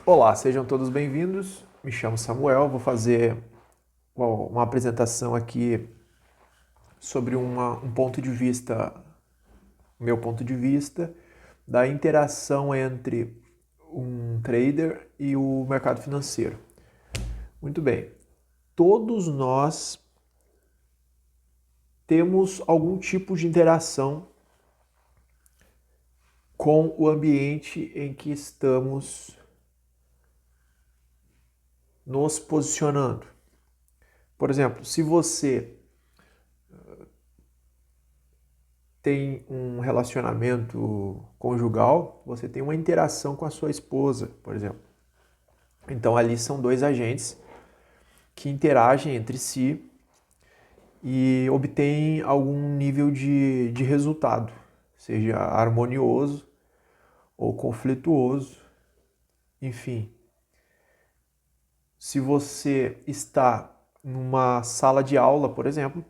Olá, sejam todos bem-vindos. Me chamo Samuel, vou fazer uma apresentação aqui sobre um ponto de vista, meu ponto de vista, da interação entre um trader e o mercado financeiro. Muito bem, todos nós temos algum tipo de interação com o ambiente em que estamos nos posicionando. Por exemplo, se você tem um relacionamento conjugal, você tem uma interação com a sua esposa, por exemplo. Então ali são dois agentes que interagem entre si e obtêm algum nível de resultado, seja harmonioso ou conflituoso, enfim. Se você está numa sala de aula, por exemplo,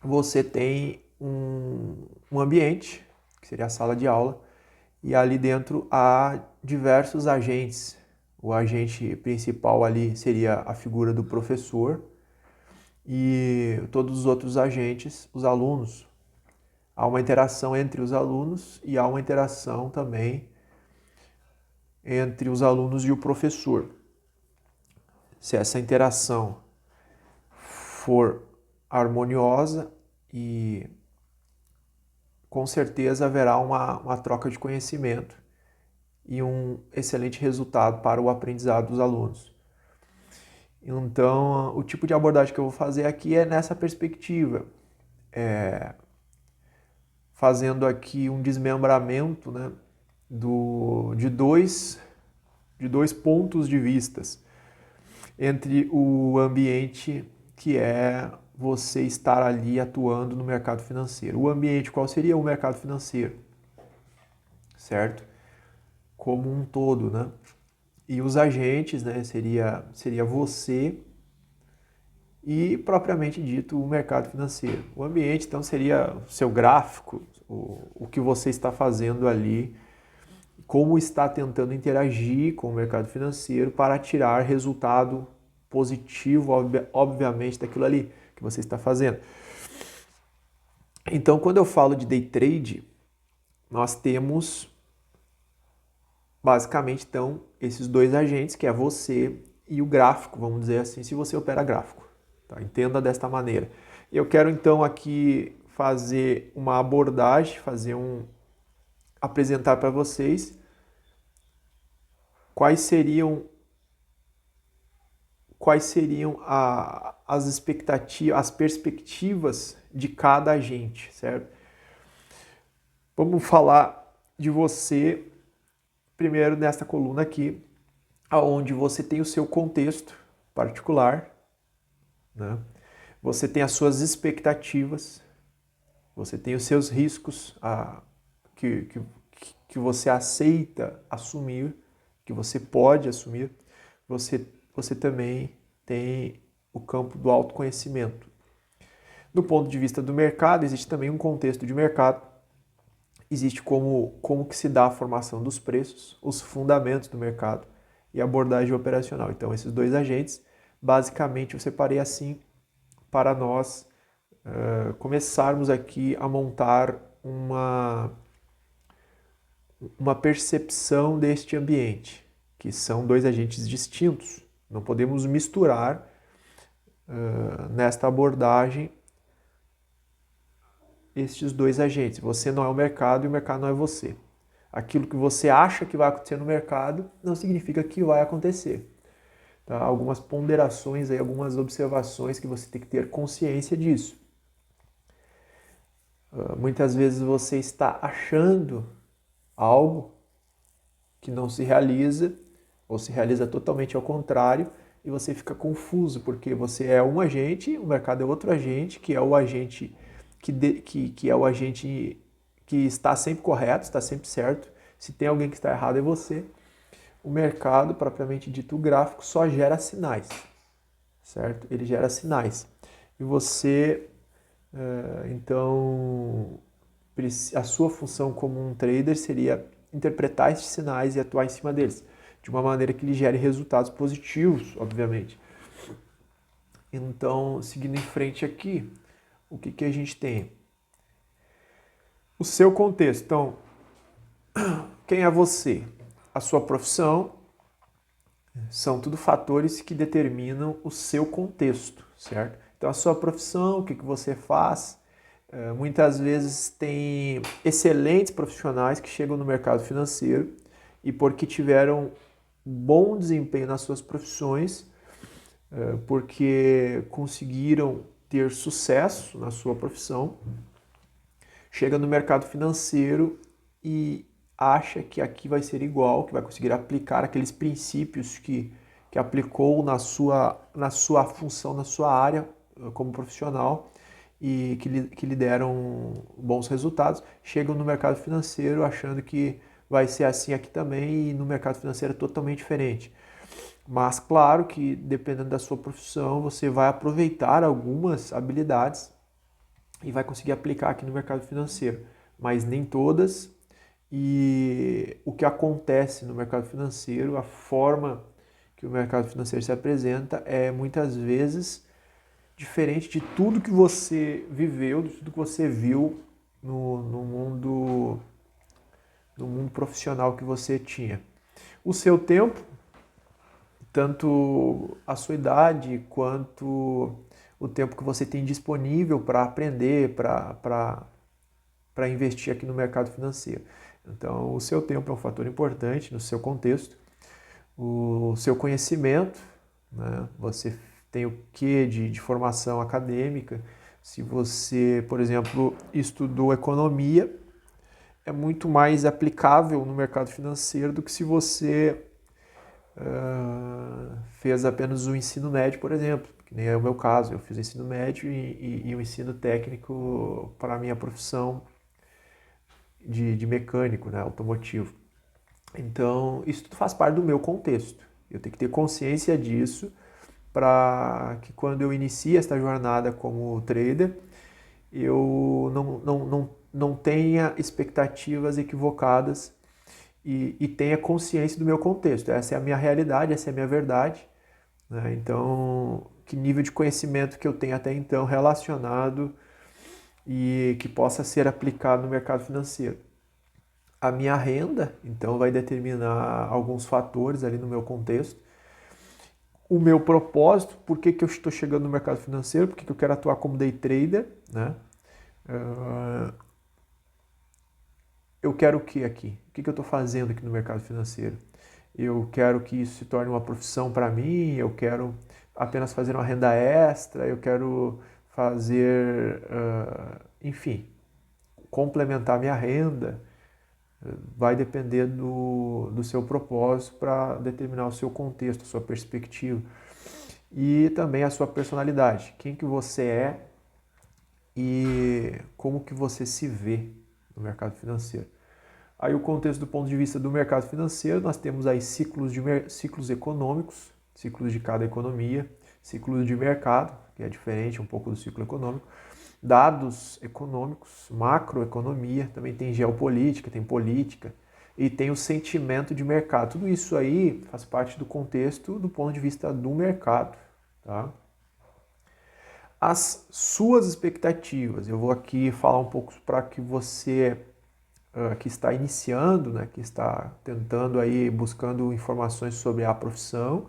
você tem um ambiente, que seria a sala de aula, e ali dentro há diversos agentes. O agente principal ali seria a figura do professor e todos os outros agentes, os alunos. Há uma interação entre os alunos e há uma interação também entre os alunos e o professor. Se essa interação for harmoniosa e com certeza haverá uma troca de conhecimento e um excelente resultado para o aprendizado dos alunos. Então, o tipo de abordagem que eu vou fazer aqui é nessa perspectiva, fazendo aqui um desmembramento, né, de dois pontos de vistas entre o ambiente que é você estar ali atuando no mercado financeiro. O ambiente, qual seria o mercado financeiro? Certo? Como um todo, né? E os agentes, né, seria você e, propriamente dito, o mercado financeiro. O ambiente, então, seria o seu gráfico, o que você está fazendo ali, como está tentando interagir com o mercado financeiro para tirar resultado positivo, obviamente, daquilo ali que você está fazendo. Então, quando eu falo de day trade, nós temos basicamente, então, esses dois agentes, que é você e o gráfico, vamos dizer assim, se você opera gráfico. Tá? Entenda desta maneira. Eu quero, então, aqui fazer uma abordagem, apresentar para vocês quais seriam as expectativas, as perspectivas de cada agente, certo? Vamos falar de você primeiro nesta coluna aqui, aonde você tem o seu contexto particular, né? Você tem as suas expectativas, você tem os seus riscos que você aceita assumir, que você pode assumir. Você também tem o campo do autoconhecimento. Do ponto de vista do mercado, existe também um contexto de mercado. Existe como que se dá a formação dos preços, os fundamentos do mercado e a abordagem operacional. Então, esses dois agentes, basicamente, eu separei assim para nós começarmos aqui a montar uma percepção deste ambiente, que são dois agentes distintos. Não podemos misturar nesta abordagem estes dois agentes. Você não é o mercado e o mercado não é você. Aquilo que você acha que vai acontecer no mercado não significa que vai acontecer. Tá? Algumas ponderações, aí, algumas observações que você tem que ter consciência disso. Muitas vezes você está achando algo que não se realiza, ou se realiza totalmente ao contrário, e você fica confuso, porque você é um agente, o mercado é outro agente, que é o agente que é o agente que está sempre correto, está sempre certo. Se tem alguém que está errado é você. O mercado, propriamente dito, o gráfico, só gera sinais, certo? Ele gera sinais. E você, então, a sua função como um trader seria interpretar esses sinais e atuar em cima deles. de uma maneira que lhe gere resultados positivos, obviamente. Então, seguindo em frente aqui, o que a gente tem? O seu contexto. Então, quem é você? A sua profissão são tudo fatores que determinam o seu contexto, certo? Então, a sua profissão, o que você faz, muitas vezes tem excelentes profissionais que chegam no mercado financeiro e porque tiveram bom desempenho nas suas profissões, porque conseguiram ter sucesso na sua profissão, chega no mercado financeiro e acha que aqui vai ser igual, que vai conseguir aplicar aqueles princípios que aplicou na sua função, na sua área como profissional e que lhe deram bons resultados. Chegam no mercado financeiro achando que vai ser assim aqui também e no mercado financeiro é totalmente diferente. Mas claro que dependendo da sua profissão, você vai aproveitar algumas habilidades e vai conseguir aplicar aqui no mercado financeiro, mas nem todas. E o que acontece no mercado financeiro, a forma que o mercado financeiro se apresenta é muitas vezes diferente de tudo que você viveu, de tudo que você viu no mundo profissional que você tinha. O seu tempo, tanto a sua idade quanto o tempo que você tem disponível para aprender, para investir aqui no mercado financeiro. Então, o seu tempo é um fator importante no seu contexto. O seu conhecimento, né? Você tem o quê de formação acadêmica. Se você, por exemplo, estudou economia, é muito mais aplicável no mercado financeiro do que se você fez apenas o ensino médio, por exemplo, que nem é o meu caso. Eu fiz o ensino médio e o ensino técnico para a minha profissão de mecânico, né, automotivo. Então, isso tudo faz parte do meu contexto. Eu tenho que ter consciência disso para que quando eu inicie esta jornada como trader, eu não tenha expectativas equivocadas e tenha consciência do meu contexto. Essa é a minha realidade, essa é a minha verdade, né? Então, que nível de conhecimento que eu tenho até então relacionado e que possa ser aplicado no mercado financeiro. A minha renda, então, vai determinar alguns fatores ali no meu contexto. O meu propósito, por que eu estou chegando no mercado financeiro, por que eu quero atuar como day trader, né? Eu quero o que aqui? O que eu estou fazendo aqui no mercado financeiro? Eu quero que isso se torne uma profissão para mim, eu quero apenas fazer uma renda extra, eu quero fazer, enfim, complementar minha renda. Vai depender do seu propósito para determinar o seu contexto, a sua perspectiva e também a sua personalidade, quem que você é e como que você se vê no mercado financeiro. Aí o contexto do ponto de vista do mercado financeiro, nós temos aí ciclos econômicos, ciclos de cada economia, ciclos de mercado, que é diferente um pouco do ciclo econômico, dados econômicos, macroeconomia, também tem geopolítica, tem política e tem o sentimento de mercado. Tudo isso aí faz parte do contexto do ponto de vista do mercado, tá? As suas expectativas, eu vou aqui falar um pouco para que você que está iniciando, né, que está tentando aí, buscando informações sobre a profissão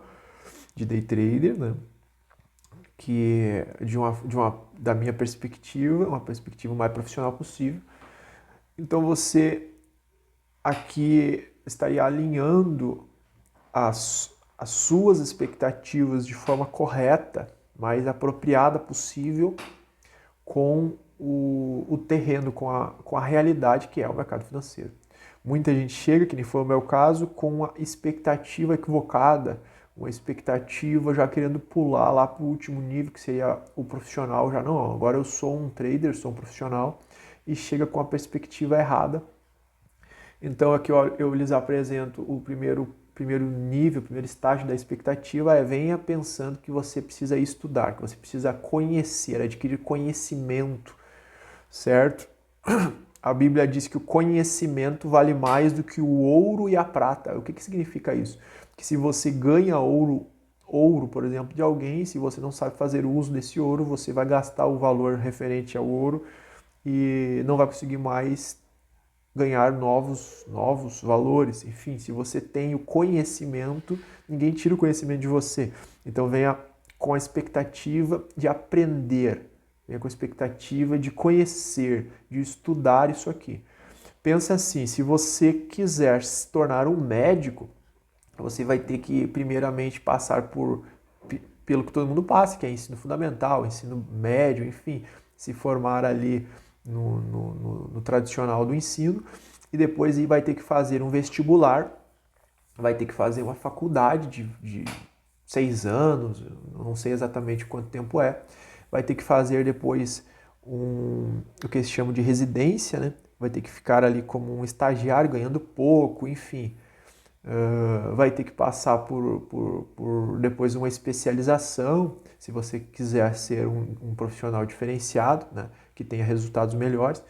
de day trader, né, que da minha perspectiva, uma perspectiva mais profissional possível. Então você aqui estaria alinhando as suas expectativas de forma correta, mais apropriada possível com o terreno, com a realidade que é o mercado financeiro. Muita gente chega, que nem foi o meu caso, com uma expectativa equivocada, uma expectativa já querendo pular lá para o último nível, que seria o profissional. Já não, agora eu sou um trader, sou um profissional, e chega com a perspectiva errada. Então aqui eu lhes apresento o primeiro nível, o primeiro estágio da expectativa venha pensando que você precisa estudar, que você precisa conhecer, adquirir conhecimento, certo? a Bíblia diz que o conhecimento vale mais do que o ouro e a prata. O que significa isso? Que se você ganha ouro, por exemplo, de alguém, se você não sabe fazer uso desse ouro, você vai gastar o valor referente ao ouro e não vai conseguir mais ganhar novos valores. Enfim, se você tem o conhecimento, ninguém tira o conhecimento de você. Então venha com a expectativa de aprender, venha com a expectativa de conhecer, de estudar isso aqui. Pensa assim, se você quiser se tornar um médico, você vai ter que primeiramente passar pelo que todo mundo passa, que é ensino fundamental, ensino médio, enfim, se formar ali no tradicional do ensino, e depois vai ter que fazer um vestibular, vai ter que fazer uma faculdade de 6 anos, não sei exatamente quanto tempo é, vai ter que fazer depois o que eles chamam de residência, né? Vai ter que ficar ali como um estagiário ganhando pouco, enfim. Vai ter que passar por depois uma especialização, se você quiser ser um profissional diferenciado, né, que tenha resultados melhores.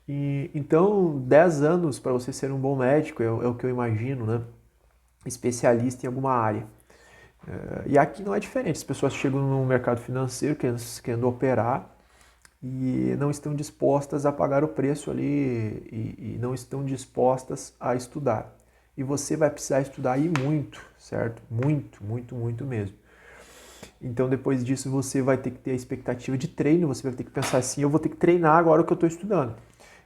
E, então, 10 anos para você ser um bom médico é o que eu imagino, né, especialista em alguma área. E aqui não é diferente, as pessoas chegam no mercado financeiro querendo operar e não estão dispostas a pagar o preço ali e não estão dispostas a estudar. E você vai precisar estudar aí muito, certo? Muito, muito, muito mesmo. Então depois disso você vai ter que ter a expectativa de treino, você vai ter que pensar assim, eu vou ter que treinar agora o que eu estou estudando.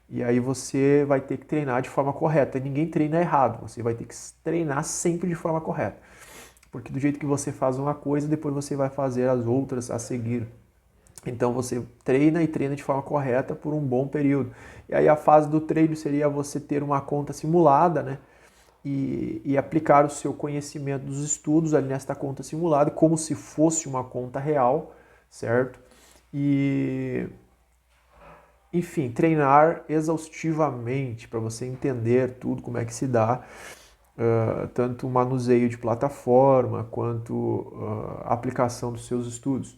E aí você vai ter que treinar de forma correta. Ninguém treina errado, você vai ter que treinar sempre de forma correta. Porque do jeito que você faz uma coisa, depois você vai fazer as outras a seguir. Então você treina e treina de forma correta por um bom período. E aí a fase do treino seria você ter uma conta simulada, né? E aplicar o seu conhecimento dos estudos ali nesta conta simulada, como se fosse uma conta real, certo? E, enfim, treinar exaustivamente para você entender tudo, como é que se dá, tanto o manuseio de plataforma quanto a aplicação dos seus estudos.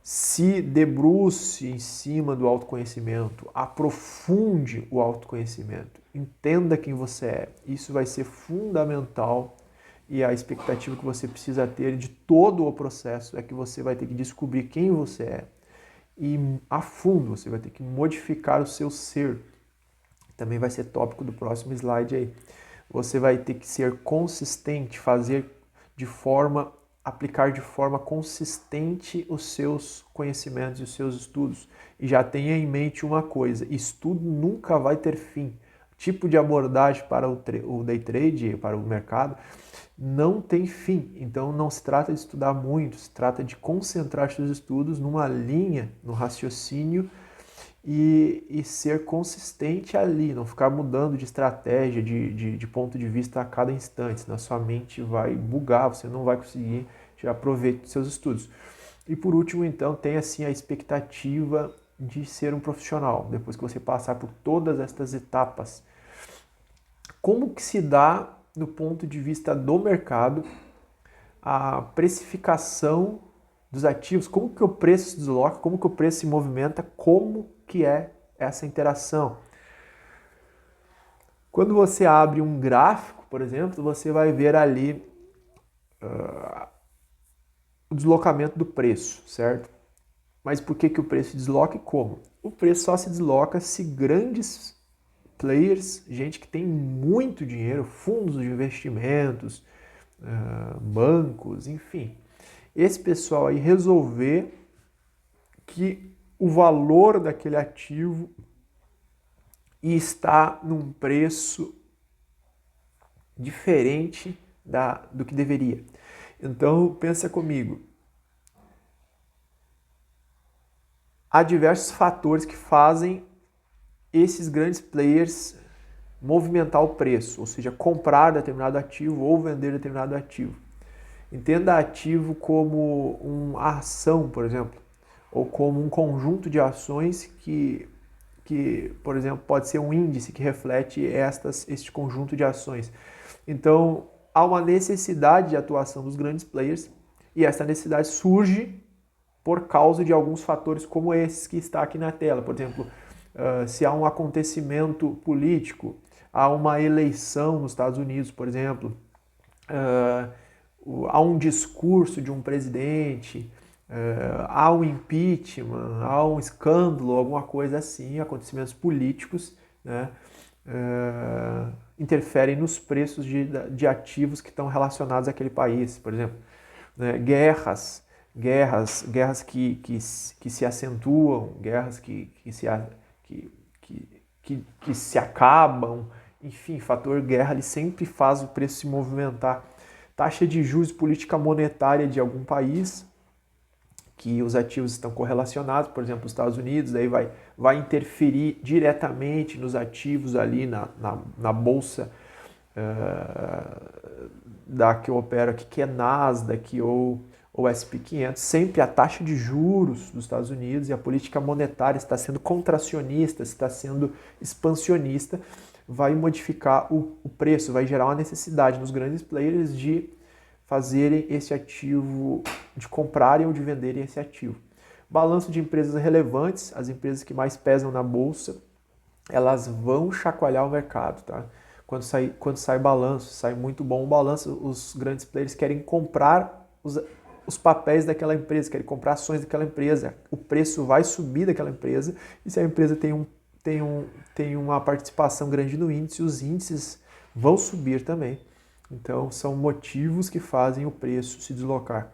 Se debruce em cima do autoconhecimento, aprofunde o autoconhecimento, entenda quem você é. Isso vai ser fundamental e a expectativa que você precisa ter de todo o processo é que você vai ter que descobrir quem você é e a fundo você vai ter que modificar o seu ser. Também vai ser tópico do próximo slide aí. Você vai ter que ser consistente, aplicar de forma consistente os seus conhecimentos e os seus estudos. E já tenha em mente uma coisa, estudo nunca vai ter fim. Tipo de abordagem para o day trade, para o mercado, não tem fim. Então não se trata de estudar muito, se trata de concentrar seus estudos numa linha, no raciocínio e ser consistente ali, não ficar mudando de estratégia, de ponto de vista a cada instante, senão a sua mente vai bugar, você não vai conseguir tirar proveito dos seus estudos. E por último, então, tem assim a expectativa de ser um profissional, depois que você passar por todas estas etapas. Como que se dá, do ponto de vista do mercado, a precificação dos ativos, como que o preço se desloca, como que o preço se movimenta, como que é essa interação. Quando você abre um gráfico, por exemplo, você vai ver ali o deslocamento do preço, certo? Mas por que o preço se desloca e como? O preço só se desloca se grandes players, gente que tem muito dinheiro, fundos de investimentos, bancos, enfim, esse pessoal aí resolver que o valor daquele ativo está num preço diferente do que deveria. Então, pensa comigo. Há diversos fatores que fazem esses grandes players movimentar o preço, ou seja, comprar determinado ativo ou vender determinado ativo. Entenda ativo como uma ação, por exemplo, ou como um conjunto de ações que, por exemplo, pode ser um índice que reflete este conjunto de ações. Então, há uma necessidade de atuação dos grandes players e essa necessidade surge por causa de alguns fatores como esses que está aqui na tela. Por exemplo, se há um acontecimento político, há uma eleição nos Estados Unidos, por exemplo, há um discurso de um presidente, há um impeachment, há um escândalo, alguma coisa assim, acontecimentos políticos, né, interferem nos preços de ativos que estão relacionados àquele país. Por exemplo, né, guerras que se acentuam, guerras que se acabam, enfim, fator guerra ele sempre faz o preço se movimentar. Taxa de juros, política monetária de algum país, que os ativos estão correlacionados, por exemplo, os Estados Unidos, daí vai interferir diretamente nos ativos ali na bolsa da que eu opero aqui, que é Nasdaq ou SP500, sempre a taxa de juros dos Estados Unidos e a política monetária está sendo contracionista, está sendo expansionista, vai modificar o preço, vai gerar uma necessidade nos grandes players de fazerem esse ativo, de comprarem ou de venderem esse ativo. Balanço de empresas relevantes, as empresas que mais pesam na bolsa, elas vão chacoalhar o mercado, tá? Quando sai balanço, sai muito bom o balanço, os grandes players querem comprar os papéis daquela empresa, querem comprar ações daquela empresa, o preço vai subir daquela empresa, e se a empresa tem uma participação grande no índice, os índices vão subir também. Então, são motivos que fazem o preço se deslocar.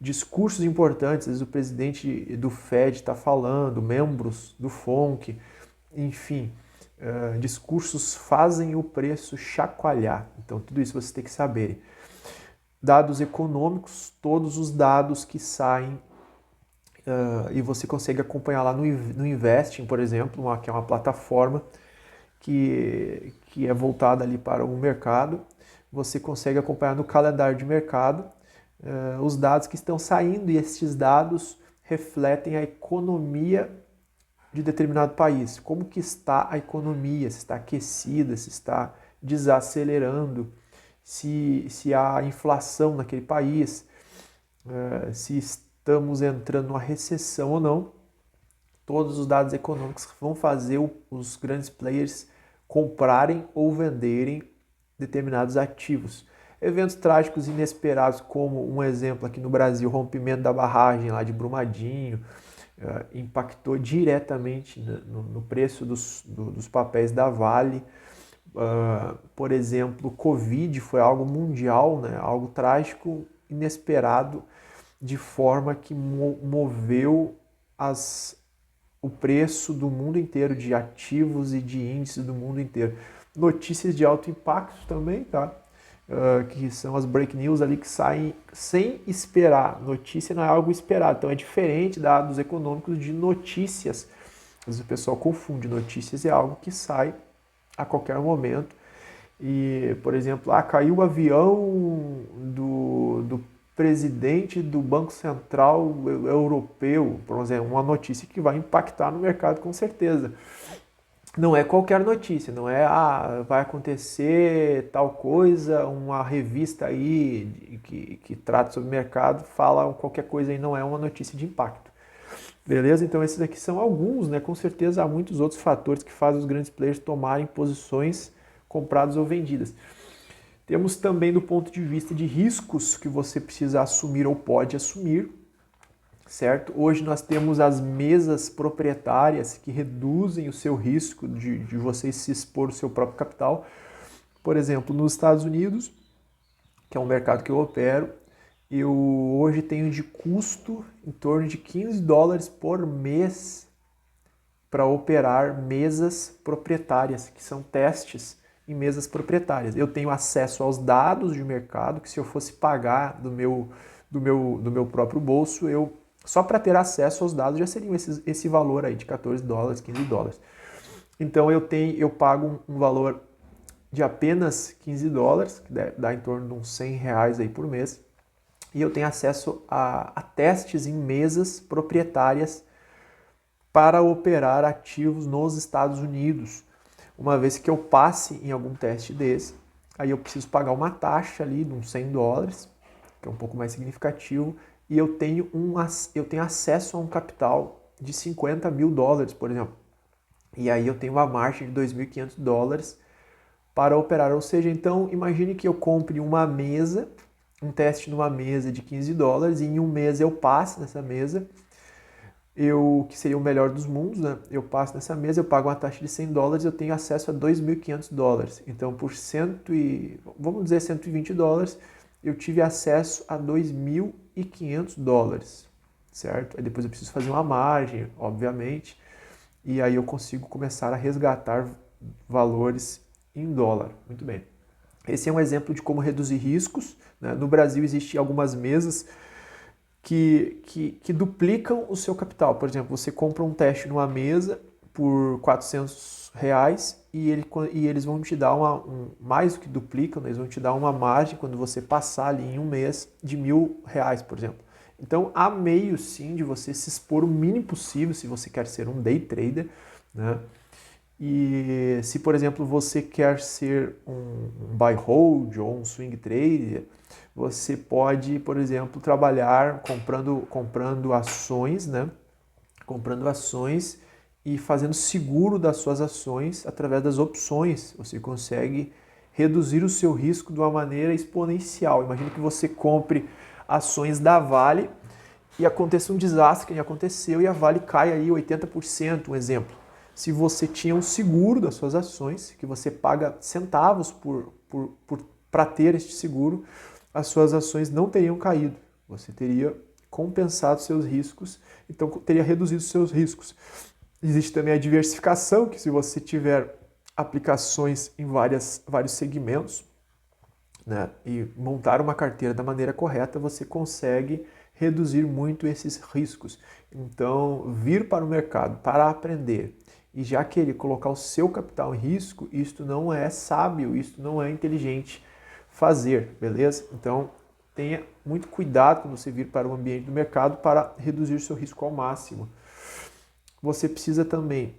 Discursos importantes, às vezes o presidente do Fed está falando, membros do FONC, enfim, discursos fazem o preço chacoalhar. Então, tudo isso você tem que saber. Dados econômicos, todos os dados que saem e você consegue acompanhar lá no Investing, por exemplo, que é uma plataforma que é voltada ali para o mercado. Você consegue acompanhar no calendário de mercado os dados que estão saindo, e esses dados refletem a economia de determinado país. Como que está a economia, se está aquecida, se está desacelerando, se há inflação naquele país, se estamos entrando numa recessão ou não. Todos os dados econômicos vão fazer os grandes players comprarem ou venderem determinados ativos. Eventos trágicos inesperados, como um exemplo aqui no Brasil, o rompimento da barragem lá de Brumadinho, impactou diretamente no preço dos papéis da Vale. Por exemplo, o Covid foi algo mundial, né? Algo trágico, inesperado, de forma que moveu o preço do mundo inteiro, de ativos e de índices do mundo inteiro. Notícias de alto impacto também, tá? Que são as break news ali que saem sem esperar. Notícia não é algo esperado, então é diferente dados econômicos de notícias. Às vezes o pessoal confunde, notícias é algo que sai a qualquer momento. E, por exemplo, caiu o avião do presidente do Banco Central Europeu, por exemplo, uma notícia que vai impactar no mercado com certeza. Não é qualquer notícia, não é vai acontecer tal coisa, uma revista aí que trata sobre o mercado fala qualquer coisa e não é uma notícia de impacto. Beleza? Então esses aqui são alguns, né? Com certeza há muitos outros fatores que fazem os grandes players tomarem posições compradas ou vendidas. Temos também do ponto de vista de riscos que você precisa assumir ou pode assumir, certo? Hoje nós temos as mesas proprietárias que reduzem o seu risco de você se expor o seu próprio capital. Por exemplo, nos Estados Unidos, que é um mercado que eu opero, eu hoje tenho de custo em torno de $15 por mês para operar mesas proprietárias, que são testes em mesas proprietárias. Eu tenho acesso aos dados de mercado, que se eu fosse pagar do meu próprio bolso, só para ter acesso aos dados já seriam esse valor aí de $14, $15. Então eu pago um valor de apenas $15, que dá em torno de uns R$100 aí por mês, e eu tenho acesso a testes em mesas proprietárias para operar ativos nos Estados Unidos. Uma vez que eu passe em algum teste desse, aí eu preciso pagar uma taxa ali de uns $100, que é um pouco mais significativo, e eu tenho acesso a um capital de $50 mil, por exemplo. e aí eu tenho uma margem de $2.500 para operar. Ou seja, então imagine que eu compre uma mesa, um teste numa mesa de $15, e em um mês eu passo nessa mesa, que seria o melhor dos mundos, né? Eu passo nessa mesa, eu pago uma taxa de $100, eu tenho acesso a $2.500. Então, por vamos dizer $120, eu tive acesso a $2.500, certo? Aí depois eu preciso fazer uma margem, obviamente, e aí eu consigo começar a resgatar valores em dólar. Muito bem. Esse é um exemplo de como reduzir riscos, né? No Brasil existem algumas mesas que duplicam o seu capital. Por exemplo, você compra um teste numa mesa por R$ 400 e eles vão te dar mais do que duplicam, né? Eles vão te dar uma margem quando você passar ali em um mês de R$ 1.000, por exemplo. Então há meio sim de você se expor o mínimo possível se você quer ser um day trader, né? E se, por exemplo, você quer ser um buy hold ou um swing trader, você pode, por exemplo, trabalhar comprando ações, né? Comprando ações e fazendo seguro das suas ações através das opções. Você consegue reduzir o seu risco de uma maneira exponencial. Imagine que você compre ações da Vale e aconteça um desastre que nem aconteceu e a Vale cai aí 80%, um exemplo. Se você tinha um seguro das suas ações, que você paga centavos para ter este seguro, as suas ações não teriam caído. Você teria compensado seus riscos, então teria reduzido seus riscos. Existe também a diversificação, que se você tiver aplicações em vários segmentos, né, e montar uma carteira da maneira correta, você consegue reduzir muito esses riscos. Então, vir para o mercado para aprender e já querer colocar o seu capital em risco, isto não é sábio, isto não é inteligente fazer, beleza? Então, tenha muito cuidado quando você vir para o ambiente do mercado para reduzir seu risco ao máximo. Você precisa também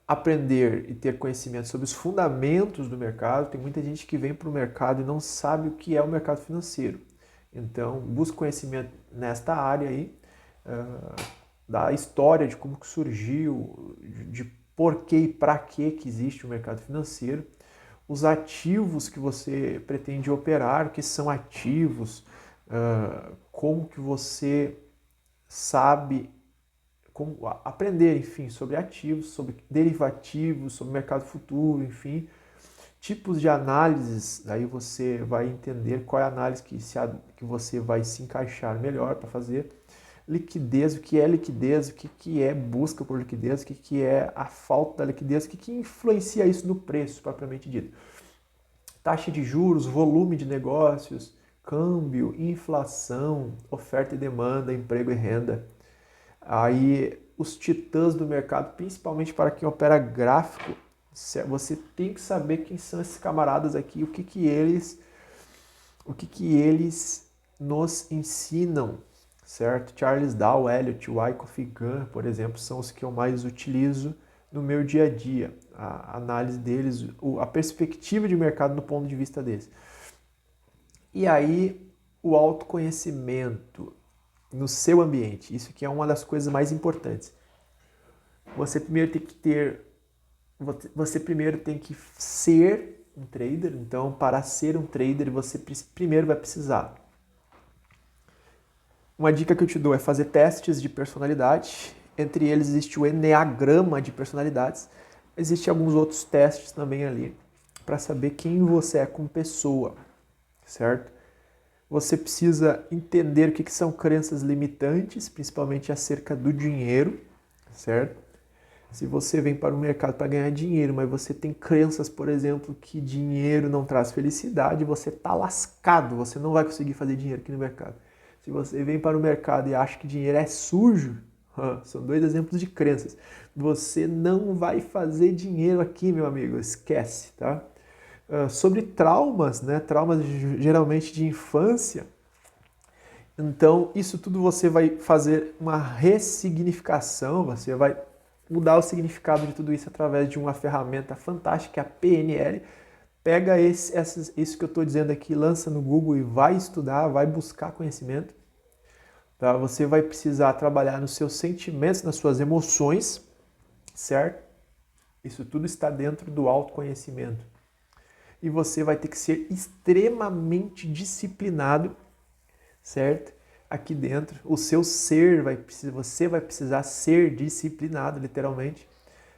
aprender e ter conhecimento sobre os fundamentos do mercado. Tem muita gente que vem para o mercado e não sabe o que é o mercado financeiro. Então, busque conhecimento nesta área aí, da história, de como que surgiu, de porquê e para que existe o mercado financeiro, os ativos que você pretende operar, o que são ativos, como que você sabe, como aprender, enfim, sobre ativos, sobre derivativos, sobre mercado futuro, enfim, tipos de análises, daí você vai entender qual é a análise que você vai se encaixar melhor para fazer. Liquidez, o que é busca por liquidez, o que é a falta da liquidez, o que influencia isso no preço, propriamente dito. Taxa de juros, volume de negócios, câmbio, inflação, oferta e demanda, emprego e renda. Aí os titãs do mercado, principalmente para quem opera gráfico, você tem que saber quem são esses camaradas aqui, o que eles nos ensinam, certo? Charles Dow, Elliott, Wyckoff e Gunn, por exemplo, são os que eu mais utilizo no meu dia a dia. A análise deles, a perspectiva de mercado no ponto de vista deles. E aí, o autoconhecimento no seu ambiente. Isso que é uma das coisas mais importantes. Você primeiro tem que ser um trader. Então, para ser um trader, você primeiro vai precisar. Uma dica que eu te dou é fazer testes de personalidade. Entre eles existe o Enneagrama de personalidades. Existem alguns outros testes também ali para saber quem você é como pessoa, certo? Você precisa entender o que são crenças limitantes, principalmente acerca do dinheiro, certo? Se você vem para o mercado para ganhar dinheiro, mas você tem crenças, por exemplo, que dinheiro não traz felicidade, você está lascado, você não vai conseguir fazer dinheiro aqui no mercado. Se você vem para o mercado e acha que dinheiro é sujo, são dois exemplos de crenças. Você não vai fazer dinheiro aqui, meu amigo, esquece, tá? Sobre traumas, né? Traumas geralmente de infância. Então, isso tudo você vai fazer uma ressignificação, você vai mudar o significado de tudo isso através de uma ferramenta fantástica, a PNL. Pega isso que eu estou dizendo aqui, lança no Google e vai estudar, vai buscar conhecimento. Tá? Você vai precisar trabalhar nos seus sentimentos, nas suas emoções. certo? Isso tudo está dentro do autoconhecimento. E você vai ter que ser extremamente disciplinado, certo? Aqui dentro, o seu ser você vai precisar ser disciplinado, literalmente,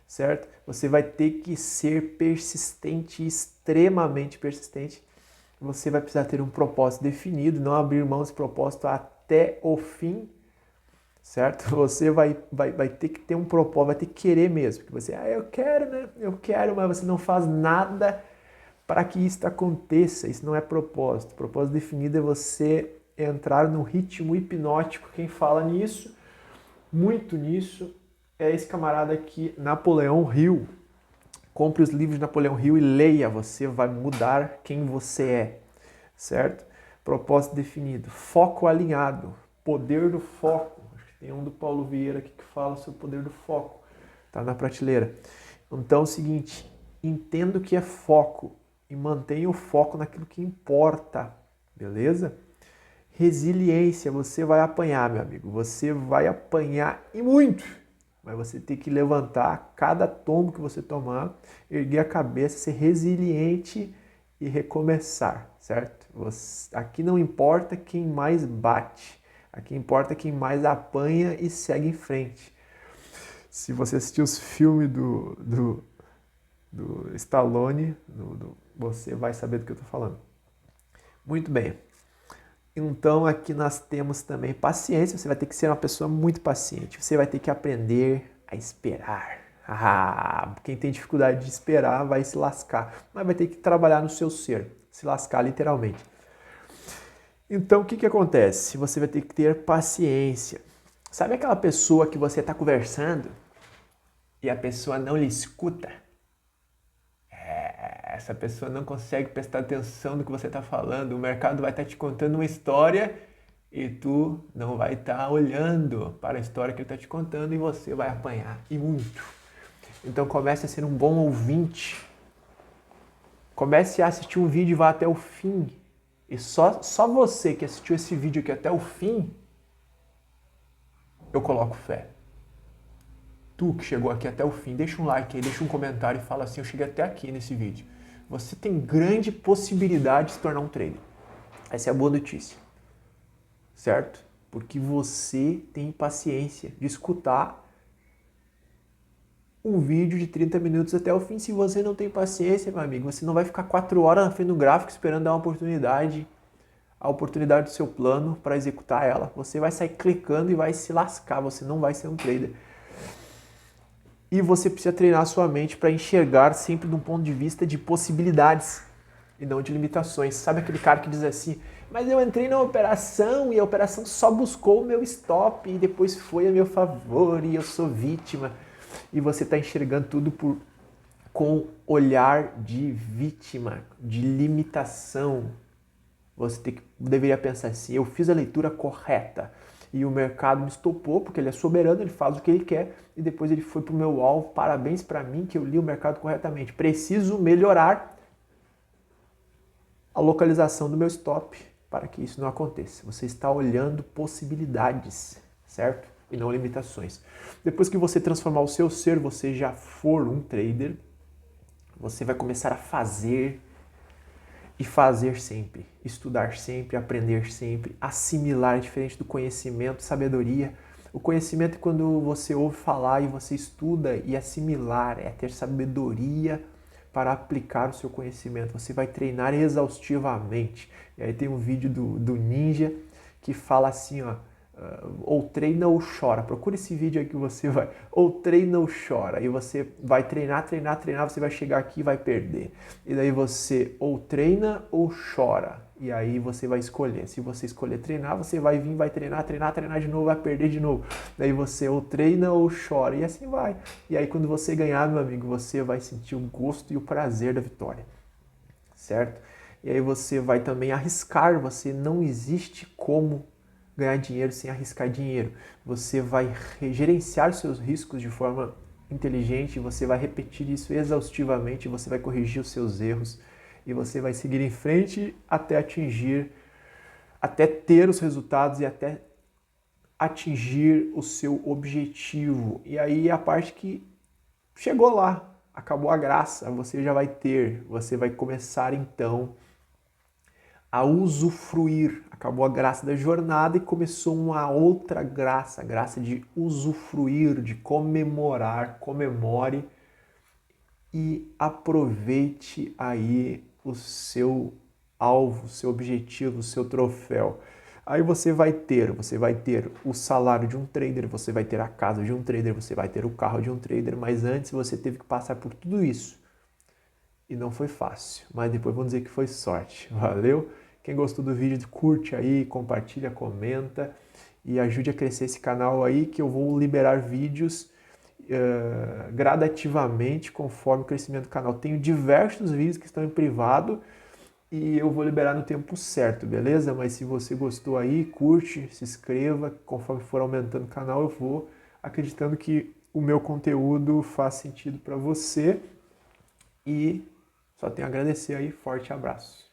certo? Você vai ter que ser persistente, extremamente persistente. Você vai precisar ter um propósito definido, não abrir mão desse propósito até o fim, certo? Você vai ter que ter um propósito, vai ter que querer mesmo. Que você, eu quero, né? Eu quero, mas você não faz nada para que isso aconteça. Isso não é propósito. Propósito definido é você entrar no ritmo hipnótico. Quem fala nisso, muito nisso, é esse camarada aqui, Napoleão Hill. Compre os livros de Napoleão Hill e leia. Você vai mudar quem você é, certo? Propósito definido. Foco alinhado. Poder do foco. Acho que tem um do Paulo Vieira aqui que fala sobre o poder do foco. Tá na prateleira. Então é o seguinte, entenda o que é foco e mantenha o foco naquilo que importa, beleza? Resiliência, você vai apanhar, meu amigo. Você vai apanhar e muito. Mas você tem que levantar cada tombo que você tomar, erguer a cabeça, ser resiliente e recomeçar, certo? Aqui não importa quem mais bate. Aqui importa quem mais apanha e segue em frente. Se você assistiu os filmes do Stallone, você vai saber do que eu estou falando. Muito bem. Então aqui nós temos também paciência. Você vai ter que ser uma pessoa muito paciente. Você vai ter que aprender a esperar. Quem tem dificuldade de esperar vai se lascar. Mas vai ter que trabalhar no seu ser. Se lascar literalmente. Então o que acontece? Você vai ter que ter paciência. Sabe aquela pessoa que você está conversando e a pessoa não lhe escuta? Essa pessoa não consegue prestar atenção no que você está falando. O mercado vai estar te contando uma história e tu não vai estar olhando para a história que ele está te contando e você vai apanhar, e muito. Então comece a ser um bom ouvinte. Comece a assistir um vídeo e vá até o fim. E só você que assistiu esse vídeo aqui até o fim, eu coloco fé. Tu que chegou aqui até o fim, deixa um like aí, deixa um comentário e fala assim, eu cheguei até aqui nesse vídeo. Você tem grande possibilidade de se tornar um trader. Essa é a boa notícia, certo? Porque você tem paciência de escutar um vídeo de 30 minutos até o fim. Se você não tem paciência, meu amigo, você não vai ficar 4 horas na frente do gráfico esperando dar uma oportunidade, a oportunidade do seu plano para executar ela. Você vai sair clicando e vai se lascar, você não vai ser um trader. E você precisa treinar a sua mente para enxergar sempre de um ponto de vista de possibilidades e não de limitações. Sabe aquele cara que diz assim, mas eu entrei na operação e a operação só buscou o meu stop e depois foi a meu favor e eu sou vítima. E você está enxergando tudo com olhar de vítima, de limitação. Você deveria pensar assim, eu fiz a leitura correta. E o mercado me estopou, porque ele é soberano, ele faz o que ele quer, e depois ele foi para o meu alvo. Parabéns para mim que eu li o mercado corretamente. Preciso melhorar a localização do meu stop para que isso não aconteça. Você está olhando possibilidades, certo? E não limitações. Depois que você transformar o seu ser, você já for um trader, você vai começar a fazer e fazer sempre, estudar sempre, aprender sempre, assimilar, diferente do conhecimento, sabedoria. O conhecimento é quando você ouve falar e você estuda, e assimilar é ter sabedoria para aplicar o seu conhecimento. Você vai treinar exaustivamente. E aí tem um vídeo do Ninja que fala assim, ó, ou treina ou chora. Procura esse vídeo aí que você vai. Ou treina ou chora. E você vai treinar, treinar, treinar. Você vai chegar aqui e vai perder. E daí você ou treina ou chora. E aí você vai escolher. Se você escolher treinar, você vai vir, vai treinar, treinar, treinar de novo, vai perder de novo. Daí você ou treina ou chora. E assim vai. E aí quando você ganhar, meu amigo, você vai sentir o gosto e o prazer da vitória. Certo? E aí você vai também arriscar. Você não existe como ganhar dinheiro sem arriscar dinheiro. Você vai gerenciar seus riscos de forma inteligente, você vai repetir isso exaustivamente, você vai corrigir os seus erros e você vai seguir em frente até ter os resultados e até atingir o seu objetivo. E aí é a parte que chegou lá, acabou a graça, você já vai ter, você vai começar então a usufruir. Acabou a graça da jornada e começou uma outra graça, a graça de usufruir, de comemorar. Comemore e aproveite aí o seu alvo, o seu objetivo, o seu troféu. Aí você vai ter o salário de um trader, você vai ter a casa de um trader, você vai ter o carro de um trader, mas antes você teve que passar por tudo isso. E não foi fácil, mas depois vamos dizer que foi sorte. Valeu? Quem gostou do vídeo, curte aí, compartilha, comenta e ajude a crescer esse canal aí, que eu vou liberar vídeos gradativamente conforme o crescimento do canal. Tenho diversos vídeos que estão em privado e eu vou liberar no tempo certo, beleza? Mas se você gostou aí, curte, se inscreva, conforme for aumentando o canal eu vou acreditando que o meu conteúdo faz sentido para você e só tenho a agradecer aí, forte abraço.